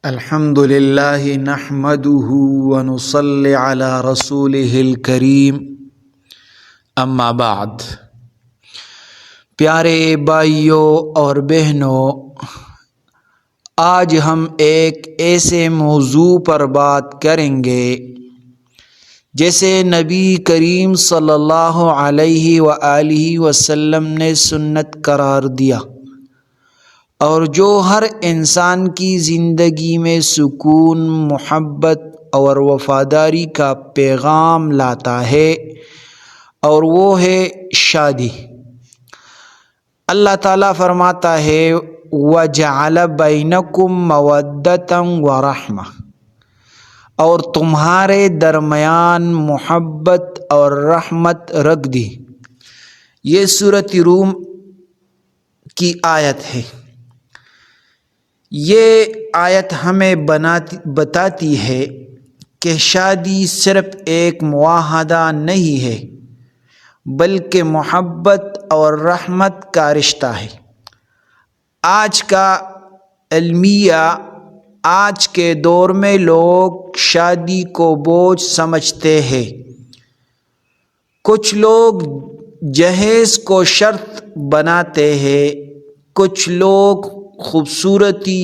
الحمد للہ نحمده ونصلی علی رسولہ الکریم اما بعد۔ پیارے بھائیوں اور بہنوں، آج ہم ایک ایسے موضوع پر بات کریں گے جیسے نبی کریم صلی اللہ علیہ وآلہ وسلم نے سنت قرار دیا اور جو ہر انسان کی زندگی میں سکون، محبت اور وفاداری کا پیغام لاتا ہے، اور وہ ہے شادی۔ اللہ تعالیٰ فرماتا ہے وَجَعَلَ بَيْنَكُمْ مَوَدَّةً وَرَحْمَةً، اور تمہارے درمیان محبت اور رحمت رکھ دی۔ یہ سورۃ روم کی آیت ہے۔ یہ آیت ہمیں بتاتی ہے کہ شادی صرف ایک معاہدہ نہیں ہے بلکہ محبت اور رحمت کا رشتہ ہے۔ آج کا المیہ، آج کے دور میں لوگ شادی کو بوجھ سمجھتے ہیں۔ کچھ لوگ جہیز کو شرط بناتے ہیں، کچھ لوگ خوبصورتی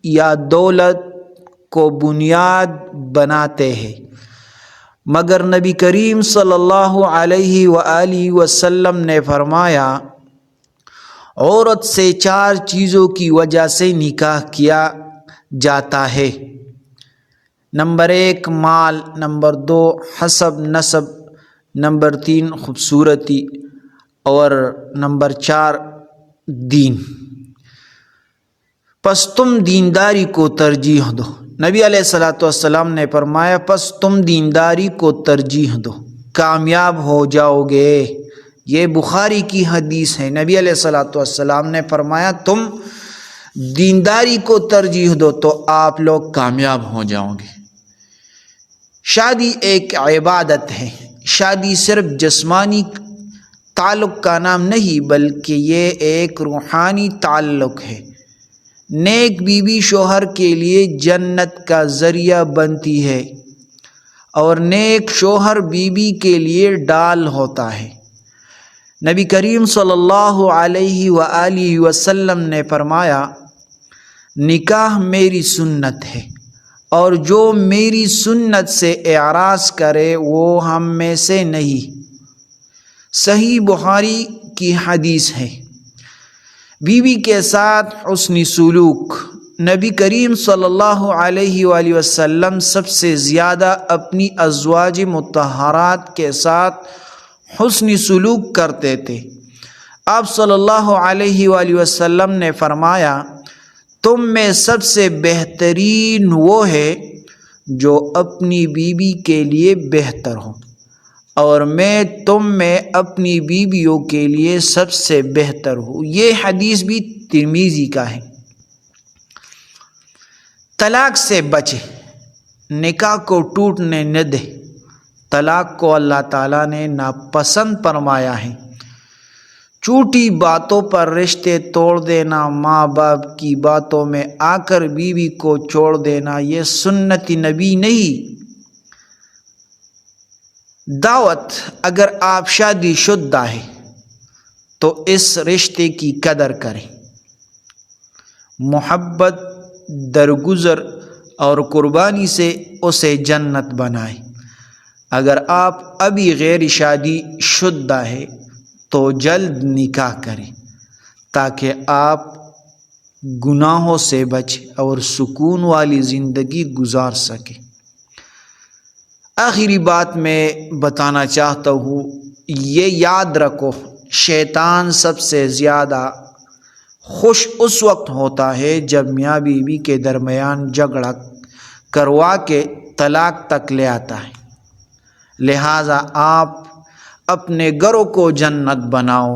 یا دولت کو بنیاد بناتے ہیں، مگر نبی کریم صلی اللہ علیہ وآلہ وسلم نے فرمایا عورت سے 4 چیزوں کی وجہ سے نکاح کیا جاتا ہے۔ نمبر 1 مال، نمبر 2 حسب نسب، نمبر 3 خوبصورتی، اور نمبر 4 دین۔ پس تم دینداری کو ترجیح دو۔ نبی علیہ السلام نے فرمایا پس تم دینداری کو ترجیح دو، کامیاب ہو جاؤ گے۔ یہ بخاری کی حدیث ہے۔ نبی علیہ السلام نے فرمایا تم دینداری کو ترجیح دو تو آپ لوگ کامیاب ہو جاؤ گے۔ شادی ایک عبادت ہے۔ شادی صرف جسمانی تعلق کا نام نہیں بلکہ یہ ایک روحانی تعلق ہے۔ نیک بیوی شوہر کے لیے جنت کا ذریعہ بنتی ہے اور نیک شوہر بیوی کے لیے ڈال ہوتا ہے۔ نبی کریم صلی اللہ علیہ وآلہ وسلم نے فرمایا نکاح میری سنت ہے اور جو میری سنت سے اعراض کرے وہ ہم میں سے نہیں۔ صحیح بخاری کی حدیث ہے۔ بیوی کے ساتھ حسن سلوک۔ نبی کریم صلی اللہ علیہ وآلہ وسلم سب سے زیادہ اپنی ازواج مطہرات کے ساتھ حسن سلوک کرتے تھے۔ آپ صلی اللہ علیہ وآلہ وسلم نے فرمایا تم میں سب سے بہترین وہ ہے جو اپنی بیوی کے لیے بہتر ہو، اور میں تم میں اپنی بیویوں کے لیے سب سے بہتر ہوں۔ یہ حدیث بھی ترمذی کا ہے۔ طلاق سے بچے، نکاح کو ٹوٹنے نہ دے۔ طلاق کو اللہ تعالیٰ نے ناپسند فرمایا ہے۔ چھوٹی باتوں پر رشتے توڑ دینا، ماں باپ کی باتوں میں آ کر بیوی کو چھوڑ دینا، یہ سنت نبی نہیں۔ دعوت، اگر آپ شادی شدہ ہیں تو اس رشتے کی قدر کریں، محبت، درگزر اور قربانی سے اسے جنت بنائیں۔ اگر آپ ابھی غیر شادی شدہ ہیں تو جلد نکاح کریں تاکہ آپ گناہوں سے بچیں اور سکون والی زندگی گزار سکیں۔ آخری بات میں بتانا چاہتا ہوں، یہ یاد رکھو شیطان سب سے زیادہ خوش اس وقت ہوتا ہے جب میاں بیوی کے درمیان جھگڑا کروا کے طلاق تک لے آتا ہے۔ لہٰذا آپ اپنے گھروں کو جنت بناؤ،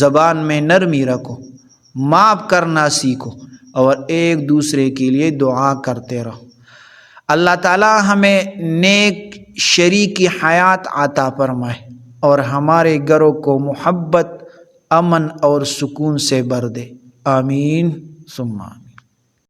زبان میں نرمی رکھو، معاف کرنا سیکھو اور ایک دوسرے کے لیے دعا کرتے رہو۔ اللہ تعالیٰ ہمیں نیک شریک حیات عطا فرمائے اور ہمارے گھروں کو محبت، امن اور سکون سے بھر دے۔ آمین ثم آمین۔